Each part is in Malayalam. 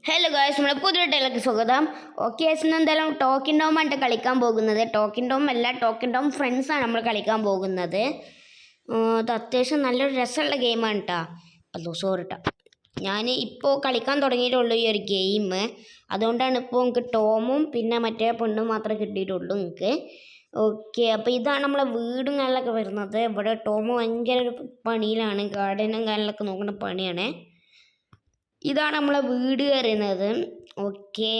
ഹലോ ഗായ്സ്, നമ്മുടെ പുതിയ ടൈലേക്ക് സ്വാഗതം. ഓക്കെ ഗായ്സ്, ഇന്ന് എന്തായാലും ടോക്കിൻ ടോം ആയിട്ട് കളിക്കാൻ പോകുന്നത്. ടോക്കിൻ ടോം അല്ല, ടോക്കിൻ ടോം ഫ്രണ്ട്സാണ് നമ്മൾ കളിക്കാൻ പോകുന്നത്. ഇത് അത്യാവശ്യം നല്ലൊരു രസമുള്ള ഗെയിമാണ് കേട്ടോ. അല്ലോ സോറി കേട്ടോ, ഞാൻ ഇപ്പോൾ കളിക്കാൻ തുടങ്ങിയിട്ടുള്ളൂ ഈ ഒരു ഗെയിം. അതുകൊണ്ടാണ് ഇപ്പോൾ നിങ്ങൾക്ക് ടോമും പിന്നെ മറ്റേ പെണ്ണും മാത്രമേ കിട്ടിയിട്ടുള്ളൂ നിങ്ങൾക്ക്. ഓക്കെ, അപ്പോൾ ഇതാണ് നമ്മളെ വീടും കാര്യങ്ങളൊക്കെ വരുന്നത്. ഇവിടെ ടോമ് ഭയങ്കര ഒരു പണിയിലാണ്, ഗാർഡനും കാര്യങ്ങളൊക്കെ നോക്കുന്ന പണിയാണ്. ഇതാണ് നമ്മളെ വീട് കയറുന്നത്. ഓക്കെ,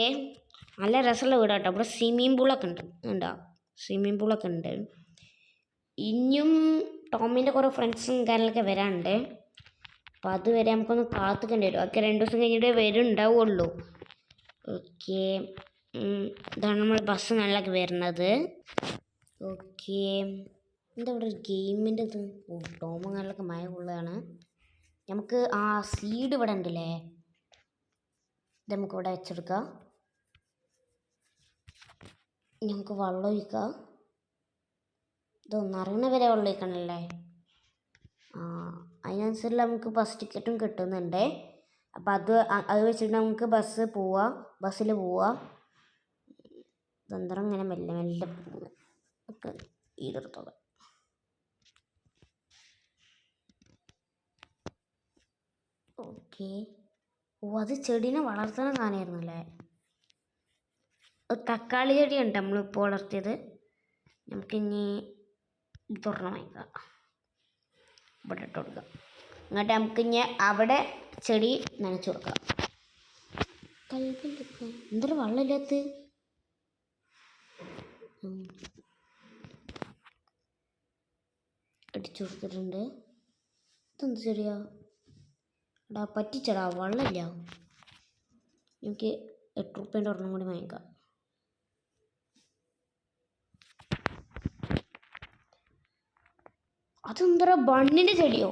നല്ല രസമുള്ള വീടാട്ടോ. ഇവിടെ സ്വിമ്മിങ് പൂളൊക്കെ ഉണ്ട്, ഉണ്ടോ? സ്വിമ്മിങ് പൂളൊക്കെ ഉണ്ട്. ഇനിയും ടോമിൻ്റെ കുറേ ഫ്രണ്ട്സും കാര്യങ്ങളൊക്കെ വരാനുണ്ട്. അപ്പം അതുവരെ നമുക്കൊന്ന് കാത്തുക്കേണ്ടി വരും. ഓക്കെ, 2 ദിവസം കഴിഞ്ഞിട്ട് വരുന്നുണ്ടാവുള്ളൂ. ഓക്കെ, ഇതാണ് നമ്മൾ ബസ് കാര്യങ്ങളൊക്കെ വരുന്നത്. ഓക്കെ, എന്താ ഇവിടെ ഒരു ഗെയിമിൻ്റെ ഇത്? ടോമും കാര്യങ്ങളൊക്കെ മഴ കൊള്ളുകയാണ്. നമുക്ക് സീഡ് ഇവിടെ ഉണ്ടല്ലേ, ഇത് നമുക്ക് ഇവിടെ വെച്ചെടുക്കാം. നമുക്ക് വെള്ളം ഒഴിക്കാം. ഇതൊന്നറിയണ വരെ വെള്ളം ഒഴിക്കണല്ലേ. അതിനനുസരിച്ച് നമുക്ക് ബസ് ടിക്കറ്റും കിട്ടുന്നുണ്ട്. അപ്പം അത് വെച്ചിട്ട് നമുക്ക് ബസ്സിൽ പോവാം. തന്ത്രം ഇങ്ങനെ മെല്ലെ മെല്ലെ പോകുന്നത് ഒക്കെ ഈടെടുത്തോളാം. ഓക്കെ, അത് ചെടീനെ വളർത്തുന്ന സാധനമായിരുന്നല്ലേ. തക്കാളി ചെടിയുണ്ട് നമ്മളിപ്പോൾ വളർത്തിയത്. നമുക്കിനി തുറന്ന് വാങ്ങിക്കാം, ഇവിടെ ഇട്ട് കൊടുക്കാം. എന്നിട്ട് നമുക്കിനി അവിടെ ചെടി നനച്ചു കൊടുക്കാം. എന്തൊരു വെള്ളമില്ലാത്ത അടിച്ചു കൊടുത്തിട്ടുണ്ട്. ഇതെന്ത് ചെടിയാ? എടാ പറ്റിച്ചടാ, വെള്ളമില്ല. എനിക്ക് 8 റുപ്യേൻ്റെ ഒരെണ്ണം കൂടി വാങ്ങിക്കാം. അതെന്തരാ ബണ്ണിൻ്റെ ചെടിയോ?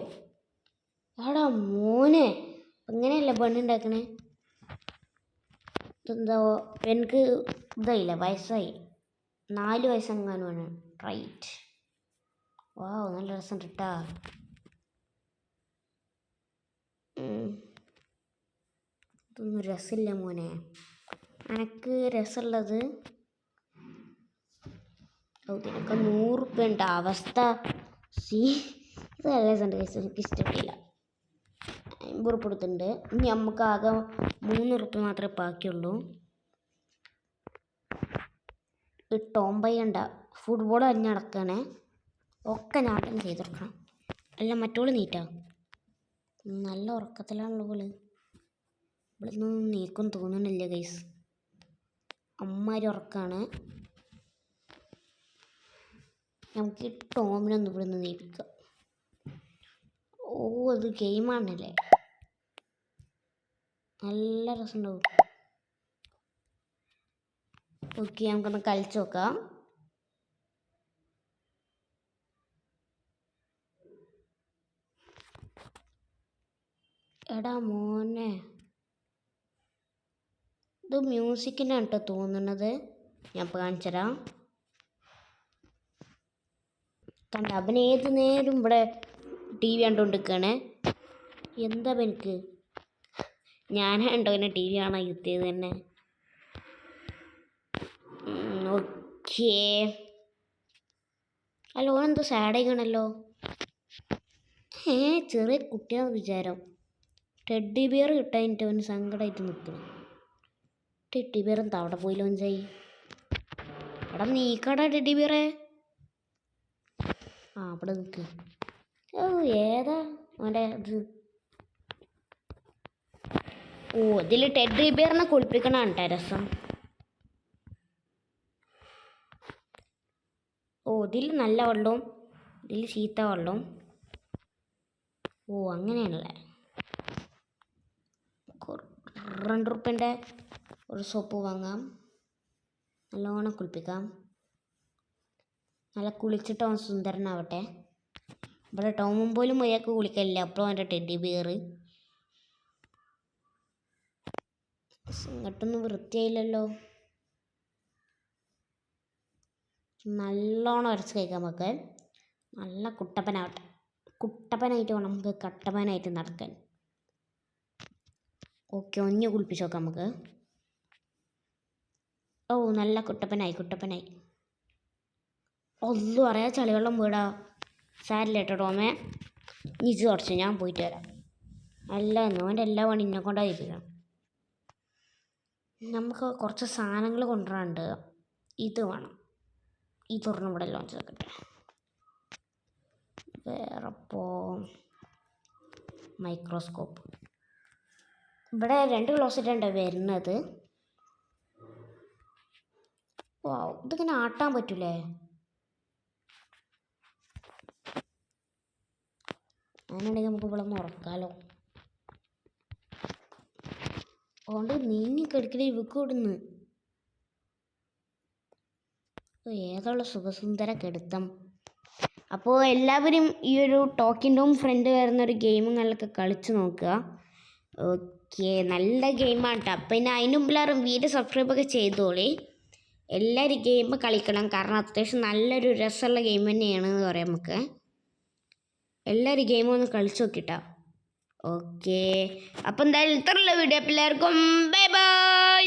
എടാ മോനെ, അങ്ങനെയല്ല ബണ്ണുണ്ടാക്കണേ. ഇതെന്താ, എനിക്ക് ഇതായില്ല, വയസ്സായി. 4 വയസ്സെങ്ങാനുമാണ്. റൈറ്റ്. വാവ്, നല്ല രസം കിട്ടാ. ഇതൊന്നും രസമില്ല മോനെ. എനിക്ക് രസമുള്ളത് ഇതിനൊക്കെ 100 റുപ്യ ഉണ്ട് അവസ്ഥ. ഇത് നല്ല രസമുണ്ട്. എനിക്ക് ഇഷ്ടപ്പെട്ടില്ല. 50 റുപ്യ കൊടുത്തിട്ടുണ്ട്. ഇനി നമുക്ക് ആകെ 3 റുപ്യ മാത്രമേ ബാക്കിയുള്ളൂ. ടോംബൈ ഉണ്ട ഫുട്ബോൾ അരിഞ്ഞടക്കണേ. ഒക്കെ ഞാൻ തന്നെ ചെയ്തെടുക്കണം. അല്ല, മറ്റോള് നീറ്റാ. നല്ല ഉറക്കത്തിലാണല്ലോ ഇവള്. ഇവിടെ നിന്ന് നീക്കും തോന്നുന്നില്ല ഗൈസ്. അമ്മാരി ഉറക്കാണ്. നമുക്ക് ടോമിനൊന്ന് ഇവിടെ നിന്ന് നീപ്പിക്കാം. അത് ഗെയിമാണല്ലേ, നല്ല രസമുണ്ടാവും. ഓക്കെ, നമുക്കൊന്ന് കളിച്ച് നോക്കാം. എടാ മോനെ, ഇത് മ്യൂസിക്കിനാണ് കേട്ടോ തോന്നുന്നത്. ഞാൻ ഇപ്പോൾ കാണിച്ചുതരാം. കണ്ട, അവൻ ഏത് നേരം ഇവിടെ TV കണ്ടുകൊണ്ടിരിക്കുകയാണ്. എന്താ എനിക്ക് ഞാനുണ്ടോ പിന്നെ TV കാണാൻ ഇരുത്തിയത് തന്നെ. ഓക്കേ, അല്ല ഓനെന്തോ സാഡായിക്കണല്ലോ. ചെറിയ കുട്ടിയാണെന്ന് വിചാരം. ടെഡ്ഡി ബിയർ കിട്ടാനിട്ട് അവന് സങ്കടമായിട്ട് നിൽക്കണം. ടെഡ്ഡി ബിയർ എന്താ അവിടെ പോയി ലോഞ്ചായി? അവിടെ നീക്കടാ ടെഡ്ഡി ബിയറെ. അവിടെ നിൽക്ക്. ഏതാ അവൻ്റെ ഇത്? ഇതിൽ ടെഡ്ഡി ബിയറിനെ കുളിപ്പിക്കണതാണ് കേട്ടോ രസം. ഇതിൽ നല്ല വെള്ളവും ഇതിൽ ചീത്ത വെള്ളവും. അങ്ങനെയാണല്ലേ. 2 റുപ്യൻ്റെ ഒരു സോപ്പ് വാങ്ങാം. നല്ലോണം കുളിപ്പിക്കാം. നല്ല കുളിച്ചിട്ട് അവൻ സുന്ദരനാവട്ടെ. ഇവിടെ ടോമും പോലും അയാൾക്ക് കുളിക്കലില്ല, അപ്പോഴും അവൻ്റെ ടെഡ്ഡി ബിയർ. ഇങ്ങോട്ടൊന്നും വൃത്തിയായില്ലല്ലോ. നല്ലോണം അരച്ച് കഴിക്കാൻ നമുക്ക്. നല്ല കുട്ടപ്പനാവട്ടെ. കുട്ടപ്പനായിട്ട് വേണം നമുക്ക് കട്ടപ്പനായിട്ട് നടക്കാൻ. ഓക്കെ ഒന്ന് കുളിപ്പിച്ച് നോക്കാം നമുക്ക്. ഓ നല്ല കുട്ടപ്പനായി. ഒന്നും അറിയാം ചളിവെള്ളം വീടാ. സാരില്ല കേട്ടോ ടോമേ, ഇജ് കുറച്ച് ഞാൻ പോയിട്ട് വരാം. അല്ല ഓൻ്റെ എല്ലാ പണി എന്നെ കൊണ്ടായിരിക്കണം. നമുക്ക് കുറച്ച് സാധനങ്ങൾ കൊണ്ടുവരാനുണ്ട്. ഇത് വേണം, ഇതൊരെണ്ണം ഇവിടെ ലോഞ്ച് ആക്കട്ടെ. വേറെപ്പോ മൈക്രോസ്കോപ്പ് ഇവിടെ 2 ക്ലോസറ്റാണ് വരുന്നത്. ഓ ഇതിങ്ങനെ ആട്ടാൻ പറ്റൂലേ? അങ്ങനെയാണെങ്കിൽ നമുക്ക് ഇവിടെ ഒന്ന് ഉറക്കാലോ. അതുകൊണ്ട് നീങ്ങി കിടക്കണേ ഇവക്ക് ഇവിടുന്ന്. ഏതുള്ള സുഖസുന്ദര കെടുത്തം. അപ്പോൾ എല്ലാവരും ഈ ഒരു ടോക്കിൻ്റെയും ഫ്രണ്ട് വരുന്നൊരു ഗെയിമുകളിലൊക്കെ കളിച്ച് നോക്കുക. ഓക്കെ, നല്ല ഗെയിമാണ് കേട്ടോ. പിന്നെ അതിന് മുമ്പിലാറും വീഡിയോ സബ്സ്ക്രൈബൊക്കെ ചെയ്തോളി. എല്ലാവരും ഗെയിം കളിക്കണം, കാരണം അത്യാവശ്യം നല്ലൊരു രസമുള്ള ഗെയിം തന്നെയാണെന്ന് പറയാം നമുക്ക്. എല്ലാവരും ഗെയിം ഒന്ന് കളിച്ച് നോക്കിട്ടാ. ഓക്കെ, അപ്പം എന്തായാലും ഇത്രയുള്ള വീഡിയോ. എല്ലാവർക്കും ബൈ ബൈ.